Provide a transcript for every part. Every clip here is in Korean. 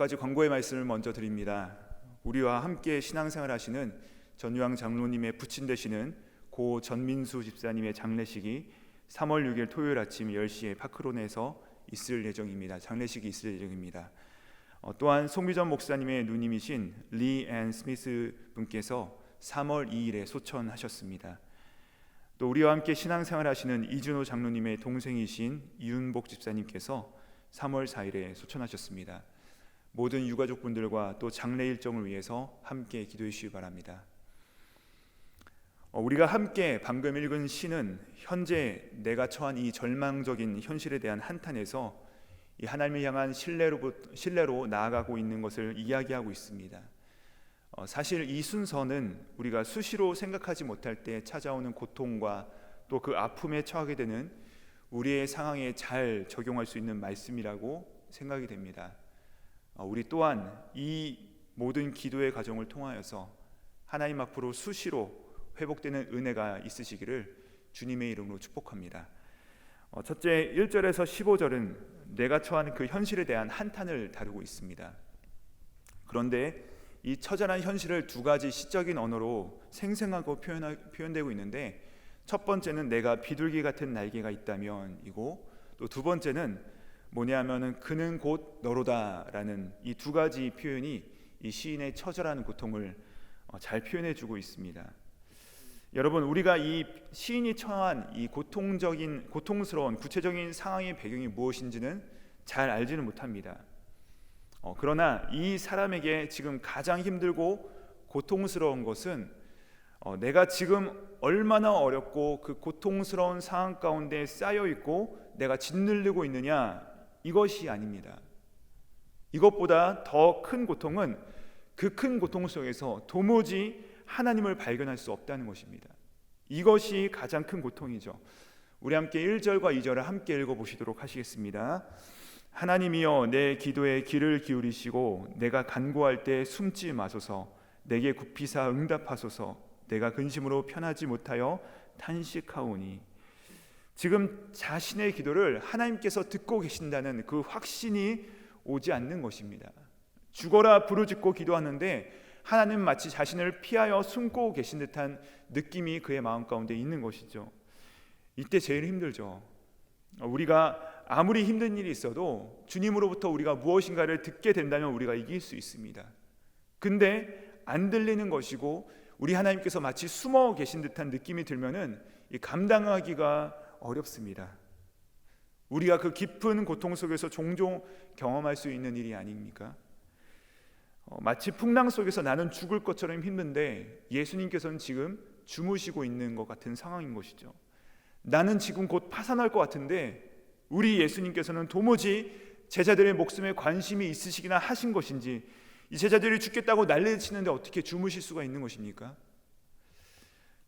가지 권고의 말씀을 먼저 드립니다. 우리와 함께 신앙생활 하시는 전유황 장로님의 부친 되시는 고 전민수 집사님의 장례식이 3월 6일 토요일 아침 10시에 파크론에서 있을 예정입니다. 장례식이 있을 예정입니다. 또한 송미전 목사님의 누님이신 리 앤 스미스 분께서 3월 2일에 소천하셨습니다. 또 우리와 함께 신앙생활 하시는 이준호 장로님의 동생이신 이윤복 집사님께서 3월 4일에 소천하셨습니다. 모든 유가족분들과 또 장례 일정을 위해서 함께 기도해 주시기 바랍니다. 우리가 함께 방금 읽은 시는 현재 내가 처한 이 절망적인 현실에 대한 한탄에서 이 하나님을 향한 신뢰로 나아가고 있는 것을 이야기하고 있습니다. 사실 이 순서는 우리가 수시로 생각하지 못할 때 찾아오는 고통과 또 그 아픔에 처하게 되는 우리의 상황에 잘 적용할 수 있는 말씀이라고 생각이 됩니다. 우리 또한 이 모든 기도의 과정을 통하여서 하나님 앞으로 수시로 회복되는 은혜가 있으시기를 주님의 이름으로 축복합니다. 첫째 1절에서 15절은 내가 처한 그 현실에 대한 한탄을 다루고 있습니다. 그런데 이 처절한 현실을 두 가지 시적인 언어로 생생하고 표현되고 있는데, 첫 번째는 내가 비둘기 같은 날개가 있다면 이고, 또 두 번째는 뭐냐면은 그는 곧 너로다라는 이 두 가지 표현이 이 시인의 처절한 고통을 잘 표현해주고 있습니다. 여러분, 우리가 이 시인이 처한 이 고통스러운 구체적인 상황의 배경이 무엇인지는 잘 알지는 못합니다. 그러나 이 사람에게 지금 가장 힘들고 고통스러운 것은 내가 지금 얼마나 어렵고 그 고통스러운 상황 가운데 쌓여 있고 내가 짓누르고 있느냐, 이것이 아닙니다. 이것보다 더 큰 고통은 그 큰 고통 속에서 도무지 하나님을 발견할 수 없다는 것입니다. 이것이 가장 큰 고통이죠. 우리 함께 1절과 2절을 함께 읽어보시도록 하시겠습니다. 하나님이여 내 기도에 귀를 기울이시고 내가 간구할 때 숨지 마소서. 내게 굽히사 응답하소서. 내가 근심으로 편하지 못하여 탄식하오니. 지금 자신의 기도를 하나님께서 듣고 계신다는 그 확신이 오지 않는 것입니다. 죽어라 부르짖고 기도하는데 하나님 마치 자신을 피하여 숨고 계신 듯한 느낌이 그의 마음 가운데 있는 것이죠. 이때 제일 힘들죠. 우리가 아무리 힘든 일이 있어도 주님으로부터 우리가 무엇인가를 듣게 된다면 우리가 이길 수 있습니다. 근데 안 들리는 것이고 우리 하나님께서 마치 숨어 계신 듯한 느낌이 들면은 감당하기가 어렵습니다. 우리가 그 깊은 고통 속에서 종종 경험할 수 있는 일이 아닙니까? 마치 풍랑 속에서 나는 죽을 것처럼 힘든데 예수님께서는 지금 주무시고 있는 것 같은 상황인 것이죠. 나는 지금 곧 파산할 것 같은데 우리 예수님께서는 도무지 제자들의 목숨에 관심이 있으시기나 하신 것인지, 이 제자들이 죽겠다고 난리치는데 어떻게 주무실 수가 있는 것입니까?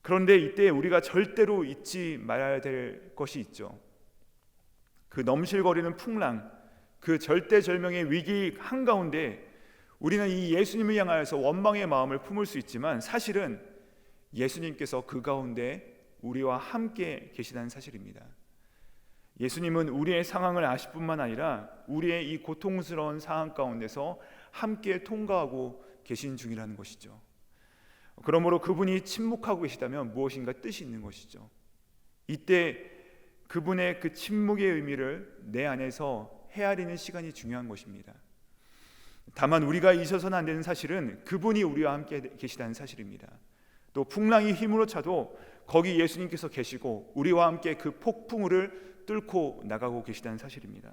그런데 이때 우리가 절대로 잊지 말아야 될 것이 있죠. 그 넘실거리는 풍랑, 그 절대절명의 위기 한가운데 우리는 이 예수님을 향하여서 원망의 마음을 품을 수 있지만 사실은 예수님께서 그 가운데 우리와 함께 계시다는 사실입니다. 예수님은 우리의 상황을 아실 뿐만 아니라 우리의 이 고통스러운 상황 가운데서 함께 통과하고 계신 중이라는 것이죠. 그러므로 그분이 침묵하고 계시다면 무엇인가 뜻이 있는 것이죠. 이때 그분의 그 침묵의 의미를 내 안에서 헤아리는 시간이 중요한 것입니다. 다만 우리가 잊어서는 안 되는 사실은 그분이 우리와 함께 계시다는 사실입니다. 또 풍랑이 힘으로 차도 거기 예수님께서 계시고 우리와 함께 그 폭풍우를 뚫고 나가고 계시다는 사실입니다.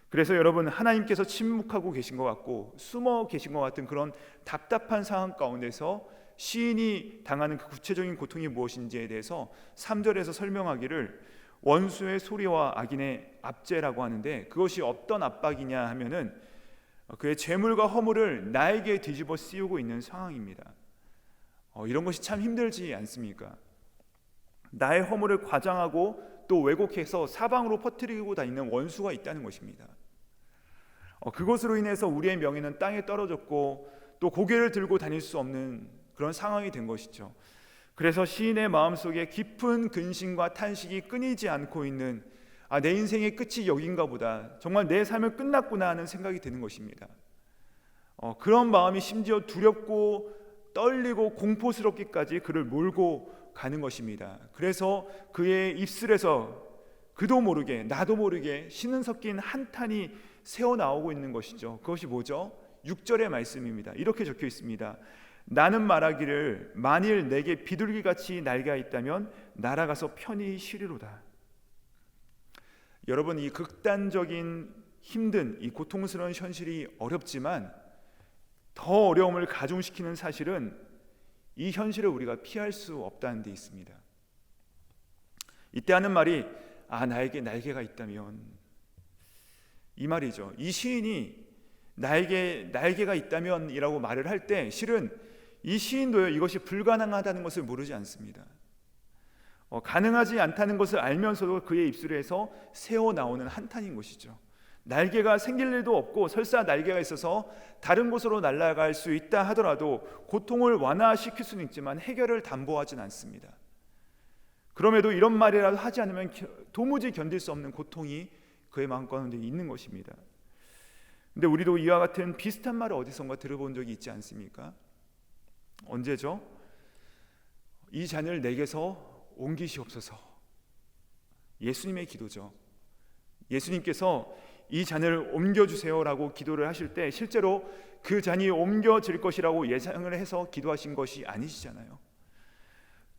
그래서 여러분, 하나님께서 침묵하고 계신 것 같고 숨어 계신 것 같은 그런 답답한 상황 가운데서 시인이 당하는 그 구체적인 고통이 무엇인지에 대해서 3절에서 설명하기를 원수의 소리와 악인의 압제라고 하는데, 그것이 어떤 압박이냐 하면은 그의 재물과 허물을 나에게 뒤집어 씌우고 있는 상황입니다. 이런 것이 참 힘들지 않습니까? 나의 허물을 과장하고 또 왜곡해서 사방으로 퍼뜨리고 다니는 원수가 있다는 것입니다. 그것으로 인해서 우리의 명예는 땅에 떨어졌고 또 고개를 들고 다닐 수 없는 그런 상황이 된 것이죠. 그래서 시인의 마음속에 깊은 근심과 탄식이 끊이지 않고 있는, 내 인생의 끝이 여긴가 보다, 정말 내 삶은 끝났구나 하는 생각이 드는 것입니다. 그런 마음이 심지어 두렵고 떨리고 공포스럽기까지 그를 몰고 가는 것입니다. 그래서 그의 입술에서 그도 모르게 나도 모르게 신은 섞인 한탄이 새어나오고 있는 것이죠. 그것이 뭐죠? 6절의 말씀입니다. 이렇게 적혀 있습니다. 나는 말하기를 만일 내게 비둘기같이 날개가 있다면 날아가서 편히 쉬리로다. 여러분, 이 극단적인 힘든 이 고통스러운 현실이 어렵지만 더 어려움을 가중시키는 사실은 이 현실을 우리가 피할 수 없다는 데 있습니다. 이때 하는 말이 나에게 날개가 있다면, 이 말이죠. 이 시인이 나에게 날개가 있다면 이라고 말을 할 때 실은 이 시인도요, 이것이 불가능하다는 것을 모르지 않습니다. 가능하지 않다는 것을 알면서도 그의 입술에서 새어나오는 한탄인 것이죠. 날개가 생길 일도 없고 설사 날개가 있어서 다른 곳으로 날아갈 수 있다 하더라도 고통을 완화시킬 수는 있지만 해결을 담보하진 않습니다. 그럼에도 이런 말이라도 하지 않으면 도무지 견딜 수 없는 고통이 그의 마음 가운데 있는 것입니다. 근데 우리도 이와 같은 비슷한 말을 어디선가 들어본 적이 있지 않습니까? 언제죠? 이 잔을 내게서 옮기시옵소서. 예수님의 기도죠. 예수님께서 이 잔을 옮겨주세요라고 기도를 하실 때 실제로 그 잔이 옮겨질 것이라고 예상을 해서 기도하신 것이 아니시잖아요.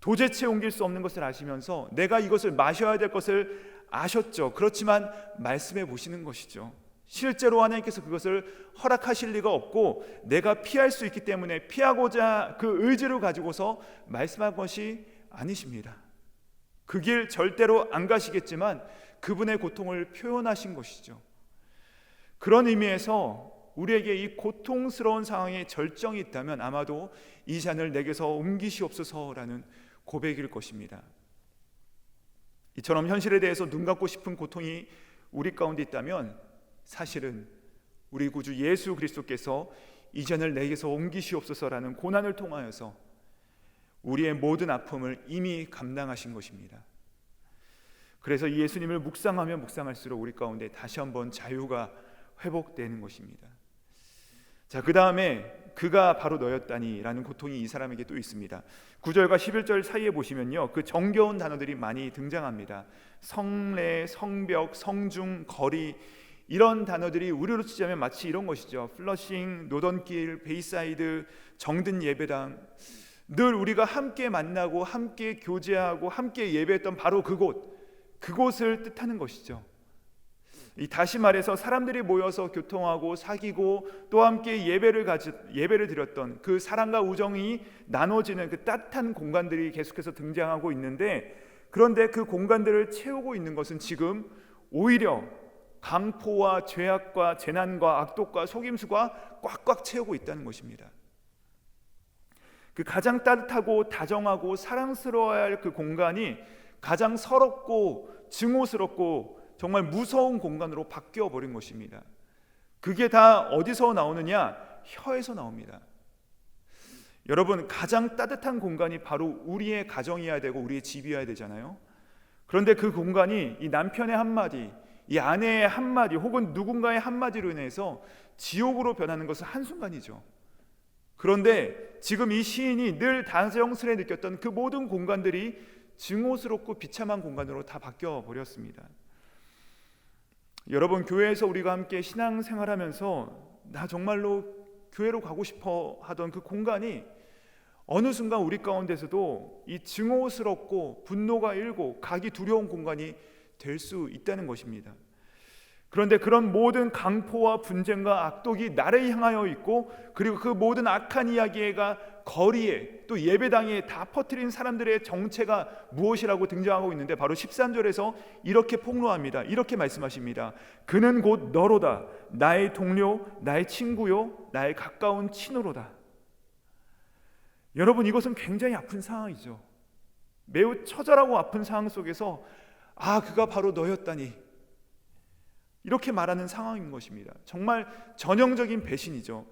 도대체 옮길 수 없는 것을 아시면서 내가 이것을 마셔야 될 것을 아셨죠. 그렇지만 말씀해 보시는 것이죠. 실제로 하나님께서 그것을 허락하실 리가 없고 내가 피할 수 있기 때문에 피하고자 그 의지를 가지고서 말씀한 것이 아니십니다. 그 길 절대로 안 가시겠지만 그분의 고통을 표현하신 것이죠. 그런 의미에서 우리에게 이 고통스러운 상황에 절정이 있다면 아마도 이 잔을 내게서 옮기시옵소서라는 고백일 것입니다. 이처럼 현실에 대해서 눈 감고 싶은 고통이 우리 가운데 있다면 사실은 우리 구주 예수 그리스도께서 이 잔을 내게서 옮기시옵소서라는 고난을 통하여서 우리의 모든 아픔을 이미 감당하신 것입니다. 그래서 이 예수님을 묵상하면 묵상할수록 우리 가운데 다시 한번 자유가 회복되는 것입니다. 자, 그 다음에 그가 바로 너였다니 라는 고통이 이 사람에게 또 있습니다. 9절과 11절 사이에 보시면요, 그 정겨운 단어들이 많이 등장합니다. 성례, 성벽, 성중, 거리, 이런 단어들이 우리로 치자면 마치 이런 것이죠. 플러싱, 노던길, 베이사이드, 정든 예배당, 늘 우리가 함께 만나고 함께 교제하고 함께 예배했던 바로 그곳을 뜻하는 것이죠. 다시 말해서 사람들이 모여서 교통하고 사귀고 또 함께 예배를 드렸던 그 사랑과 우정이 나눠지는 그 따뜻한 공간들이 계속해서 등장하고 있는데, 그런데 그 공간들을 채우고 있는 것은 지금 오히려 강포와 죄악과 재난과 악독과 속임수가 꽉꽉 채우고 있다는 것입니다. 그 가장 따뜻하고 다정하고 사랑스러워야 할 그 공간이 가장 서럽고 증오스럽고 정말 무서운 공간으로 바뀌어 버린 것입니다. 그게 다 어디서 나오느냐? 혀에서 나옵니다. 여러분, 가장 따뜻한 공간이 바로 우리의 가정이어야 되고 우리의 집이어야 되잖아요. 그런데 그 공간이 이 남편의 한마디, 이 아내의 한마디 혹은 누군가의 한마디로 인해서 지옥으로 변하는 것은 한순간이죠. 그런데 지금 이 시인이 늘 다정스레 느꼈던 그 모든 공간들이 증오스럽고 비참한 공간으로 다 바뀌어 버렸습니다. 여러분, 교회에서 우리가 함께 신앙생활하면서 나 정말로 교회로 가고 싶어 하던 그 공간이 어느 순간 우리 가운데서도 이 증오스럽고 분노가 일고 가기 두려운 공간이 될 수 있다는 것입니다. 그런데 그런 모든 강포와 분쟁과 악독이 나를 향하여 있고, 그리고 그 모든 악한 이야기가 거리에 또 예배당에 다 퍼뜨린 사람들의 정체가 무엇이라고 등장하고 있는데, 바로 13절에서 이렇게 폭로합니다. 이렇게 말씀하십니다. 그는 곧 너로다. 나의 동료, 나의 친구요, 나의 가까운 친구로다. 여러분, 이것은 굉장히 아픈 상황이죠. 매우 처절하고 아픈 상황 속에서 그가 바로 너였다니, 이렇게 말하는 상황인 것입니다. 정말 전형적인 배신이죠.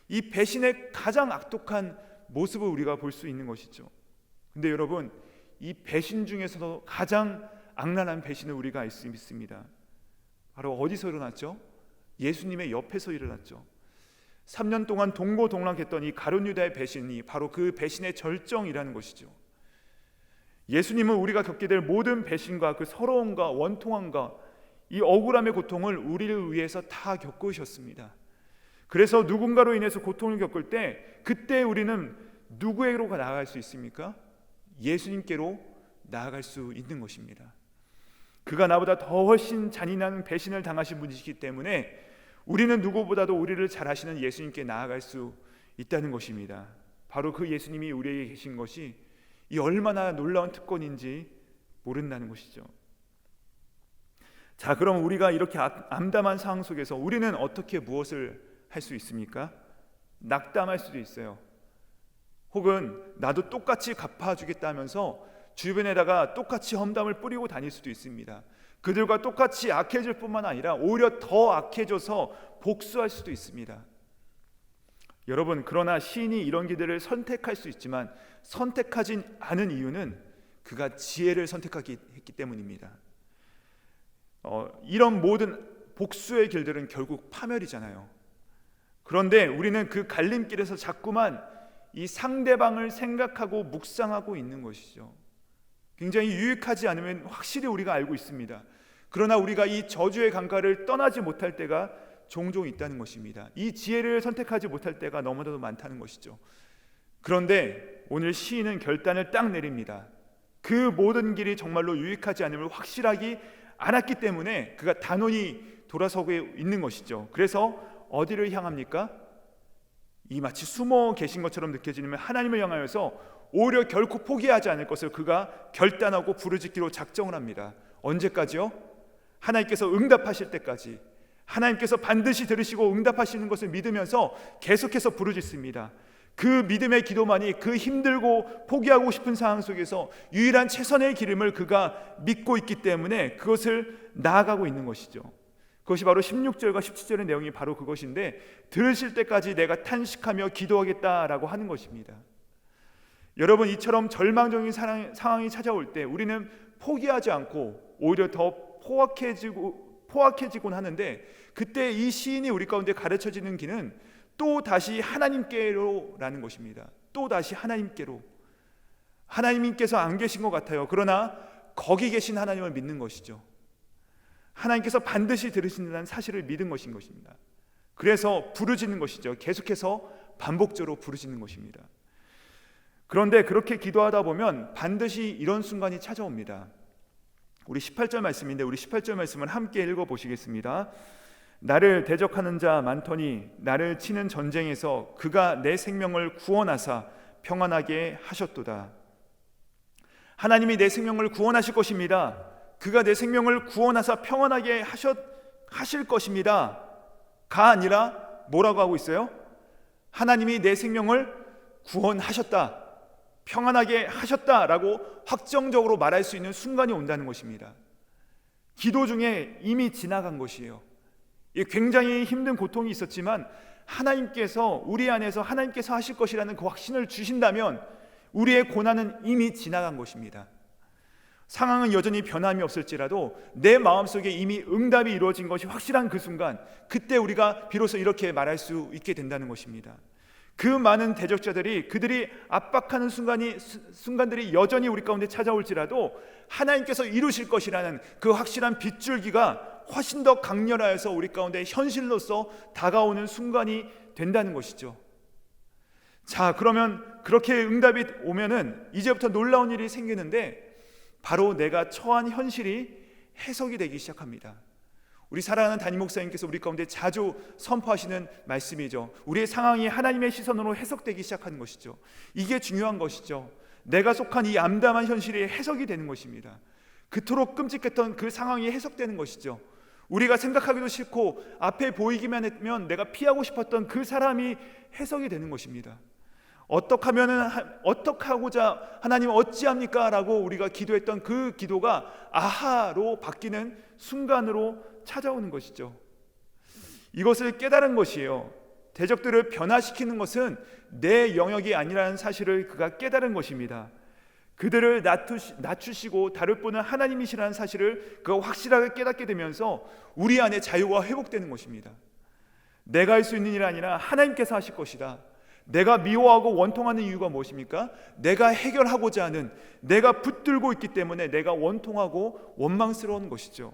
이 배신의 가장 악독한 모습을 우리가 볼 수 있는 것이죠. 근데 여러분, 이 배신 중에서도 가장 악랄한 배신을 우리가 알 수 있습니다. 바로 어디서 일어났죠? 예수님의 옆에서 일어났죠. 3년 동안 동고동락했던 이 가룟 유다의 배신이 바로 그 배신의 절정이라는 것이죠. 예수님은 우리가 겪게 될 모든 배신과 그 서러움과 원통함과 이 억울함의 고통을 우리를 위해서 다 겪으셨습니다. 그래서 누군가로 인해서 고통을 겪을 때 그때 우리는 누구에게로 나아갈 수 있습니까? 예수님께로 나아갈 수 있는 것입니다. 그가 나보다 더 훨씬 잔인한 배신을 당하신 분이시기 때문에 우리는 누구보다도 우리를 잘 아시는 예수님께 나아갈 수 있다는 것입니다. 바로 그 예수님이 우리에게 계신 것이 이 얼마나 놀라운 특권인지 모른다는 것이죠. 자, 그럼 우리가 이렇게 암담한 상황 속에서 우리는 어떻게 무엇을 할 수 있습니까? 낙담할 수도 있어요. 혹은 나도 똑같이 갚아주겠다 하면서 주변에다가 똑같이 험담을 뿌리고 다닐 수도 있습니다. 그들과 똑같이 악해질 뿐만 아니라 오히려 더 악해져서 복수할 수도 있습니다. 여러분, 그러나 시인이 이런 길들을 선택할 수 있지만 선택하지 않은 이유는 그가 지혜를 선택했기 때문입니다. 이런 모든 복수의 길들은 결국 파멸이잖아요. 그런데 우리는 그 갈림길에서 자꾸만 이 상대방을 생각하고 묵상하고 있는 것이죠. 굉장히 유익하지 않으면 확실히 우리가 알고 있습니다. 그러나 우리가 이 저주의 강가를 떠나지 못할 때가 종종 있다는 것입니다. 이 지혜를 선택하지 못할 때가 너무나도 많다는 것이죠. 그런데 오늘 시인은 결단을 딱 내립니다. 그 모든 길이 정말로 유익하지 않음을 확실하게 않았기 때문에 그가 단호히 돌아서고 있는 것이죠. 그래서 어디를 향합니까? 이 마치 숨어 계신 것처럼 느껴지는 하나님을 향하여서 오히려 결코 포기하지 않을 것을 그가 결단하고 부르짖기로 작정을 합니다. 언제까지요? 하나님께서 응답하실 때까지. 하나님께서 반드시 들으시고 응답하시는 것을 믿으면서 계속해서 부르짖습니다. 그 믿음의 기도만이 그 힘들고 포기하고 싶은 상황 속에서 유일한 최선의 기름을 그가 믿고 있기 때문에 그것을 나아가고 있는 것이죠. 그것이 바로 16절과 17절의 내용이 바로 그것인데, 들으실 때까지 내가 탄식하며 기도하겠다라고 하는 것입니다. 여러분, 이처럼 절망적인 상황이 찾아올 때 우리는 포기하지 않고 오히려 더 포악해지곤 하는데, 그때 이 시인이 우리 가운데 가르쳐지는 길은 또 다시 하나님께로라는 것입니다. 또 다시 하나님께로. 하나님께서 안 계신 것 같아요. 그러나 거기 계신 하나님을 믿는 것이죠. 하나님께서 반드시 들으신다는 사실을 믿은 것인 것입니다. 그래서 부르짖는 것이죠. 계속해서 반복적으로 부르짖는 것입니다. 그런데 그렇게 기도하다 보면 반드시 이런 순간이 찾아옵니다. 우리 18절 말씀인데, 우리 18절 말씀을 함께 읽어보시겠습니다. 나를 대적하는 자 많더니 나를 치는 전쟁에서 그가 내 생명을 구원하사 평안하게 하셨도다. 하나님이 내 생명을 구원하실 것입니다. 그가 내 생명을 구원하사 평안하게 하실 것입니다. 가 아니라 뭐라고 하고 있어요? 하나님이 내 생명을 구원하셨다, 평안하게 하셨다라고 확정적으로 말할 수 있는 순간이 온다는 것입니다. 기도 중에 이미 지나간 것이에요. 굉장히 힘든 고통이 있었지만 하나님께서 우리 안에서 하나님께서 하실 것이라는 그 확신을 주신다면 우리의 고난은 이미 지나간 것입니다. 상황은 여전히 변함이 없을지라도 내 마음속에 이미 응답이 이루어진 것이 확실한 그 순간, 그때 우리가 비로소 이렇게 말할 수 있게 된다는 것입니다. 그 많은 대적자들이 그들이 압박하는 순간들이 여전히 우리 가운데 찾아올지라도 하나님께서 이루실 것이라는 그 확실한 빗줄기가 훨씬 더 강렬하여서 우리 가운데 현실로서 다가오는 순간이 된다는 것이죠. 자, 그러면 그렇게 응답이 오면은 이제부터 놀라운 일이 생기는데, 바로 내가 처한 현실이 해석이 되기 시작합니다. 우리 사랑하는 담임 목사님께서 우리 가운데 자주 선포하시는 말씀이죠. 우리의 상황이 하나님의 시선으로 해석되기 시작하는 것이죠. 이게 중요한 것이죠. 내가 속한 이 암담한 현실이 해석이 되는 것입니다. 그토록 끔찍했던 그 상황이 해석되는 것이죠. 우리가 생각하기도 싫고 앞에 보이기만 하면 내가 피하고 싶었던 그 사람이 해석이 되는 것입니다. 어떻게 하고자 하나님 어찌합니까? 라고 우리가 기도했던 그 기도가 아하로 바뀌는 순간으로 찾아오는 것이죠. 이것을 깨달은 것이에요. 대적들을 변화시키는 것은 내 영역이 아니라는 사실을 그가 깨달은 것입니다. 그들을 낮추시고 다룰 분은 하나님이시라는 사실을 그가 확실하게 깨닫게 되면서 우리 안에 자유가 회복되는 것입니다. 내가 할 수 있는 일이 아니라 하나님께서 하실 것이다. 내가 미워하고 원통하는 이유가 무엇입니까? 내가 해결하고자 하는, 내가 붙들고 있기 때문에 내가 원통하고 원망스러운 것이죠.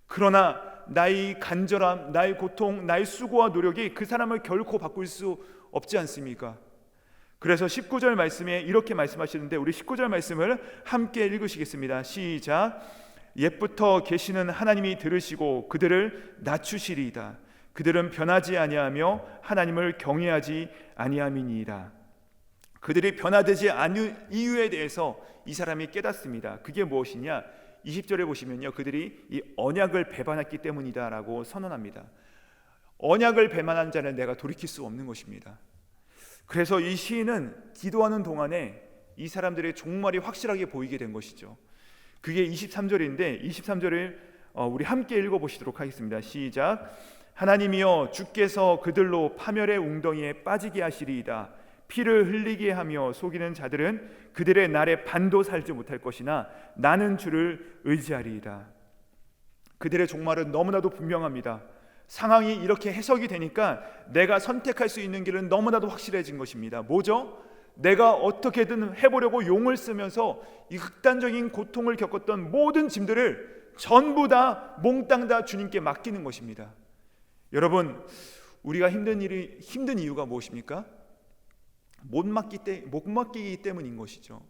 그러나 나의 간절함, 나의 고통, 나의 수고와 노력이 그 사람을 결코 바꿀 수 없지 않습니까? 그래서 19절 말씀에 이렇게 말씀하시는데, 우리 19절 말씀을 함께 읽으시겠습니다. 시작. 옛부터 계시는 하나님이 들으시고 그들을 낮추시리이다. 그들은 변하지 아니하며 하나님을 경외하지 아니함이니이다. 그들이 변화되지 않은 이유에 대해서 이 사람이 깨닫습니다. 그게 무엇이냐? 20절에 보시면요, 그들이 이 언약을 배반했기 때문이다 라고 선언합니다. 언약을 배반한 자는 내가 돌이킬 수 없는 것입니다. 그래서 이 시인은 기도하는 동안에 이 사람들의 종말이 확실하게 보이게 된 것이죠. 그게 23절인데 23절을 우리 함께 읽어보시도록 하겠습니다. 시작. 하나님이여, 주께서 그들로 파멸의 웅덩이에 빠지게 하시리이다. 피를 흘리게 하며 속이는 자들은 그들의 날에 반도 살지 못할 것이나 나는 주를 의지하리이다. 그들의 종말은 너무나도 분명합니다. 상황이 이렇게 해석이 되니까 내가 선택할 수 있는 길은 너무나도 확실해진 것입니다. 뭐죠? 내가 어떻게든 해보려고 용을 쓰면서 이 극단적인 고통을 겪었던 모든 짐들을 전부 다 몽땅 다 주님께 맡기는 것입니다. 여러분, 우리가 힘든 이유가 무엇입니까? 못 맡기기 때문인 것이죠.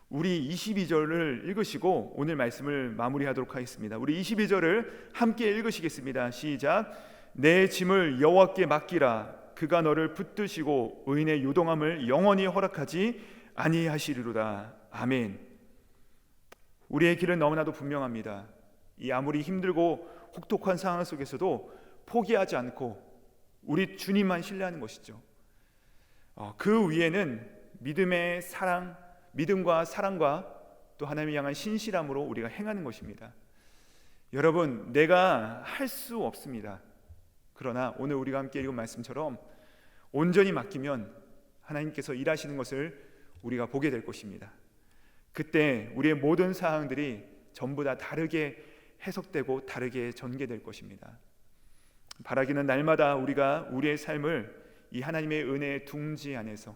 우리 22절을 읽으시고 오늘 말씀을 마무리하도록 하겠습니다. 우리 22절을 함께 읽으시겠습니다. 시작. 내 짐을 여호와께 맡기라. 그가 너를 붙드시고 의인의 요동함을 영원히 허락하지 아니하시리로다. 아멘. 우리의 길은 너무나도 분명합니다. 이 아무리 힘들고 혹독한 상황 속에서도 포기하지 않고 우리 주님만 신뢰하는 것이죠. 그 위에는 믿음과 사랑과 또 하나님을 향한 신실함으로 우리가 행하는 것입니다. 여러분, 내가 할 수 없습니다. 그러나 오늘 우리가 함께 읽은 말씀처럼 온전히 맡기면 하나님께서 일하시는 것을 우리가 보게 될 것입니다. 그때 우리의 모든 사항들이 전부 다 다르게 해석되고 다르게 전개될 것입니다. 바라기는 날마다 우리가 우리의 삶을 이 하나님의 은혜의 둥지 안에서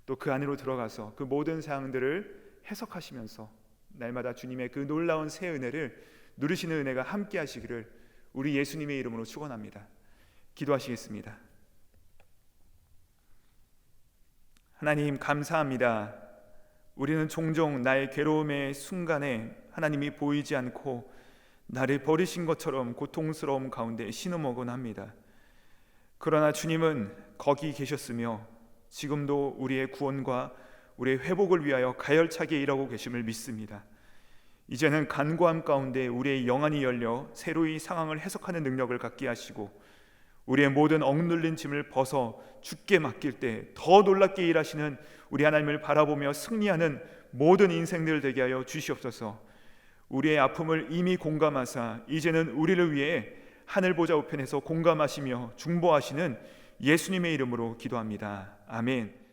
또 그 안으로 들어가서 그 모든 사항들을 해석하시면서 날마다 주님의 그 놀라운 새 은혜를 누리시는 은혜가 함께 하시기를 우리 예수님의 이름으로 축원합니다. 기도하시겠습니다. 하나님, 감사합니다. 우리는 종종 나의 괴로움의 순간에 하나님이 보이지 않고 나를 버리신 것처럼 고통스러움 가운데 신음하곤 합니다. 그러나 주님은 거기 계셨으며 지금도 우리의 구원과 우리의 회복을 위하여 가열차게 일하고 계심을 믿습니다. 이제는 간구함 가운데 우리의 영안이 열려 새로이 상황을 해석하는 능력을 갖게 하시고 우리의 모든 억눌린 짐을 벗어 주께 맡길 때 더 놀랍게 일하시는 우리 하나님을 바라보며 승리하는 모든 인생들 되게 하여 주시옵소서. 우리의 아픔을 이미 공감하사 이제는 우리를 위해 하늘 보좌 우편에서 공감하시며 중보하시는 예수님의 이름으로 기도합니다. 아멘.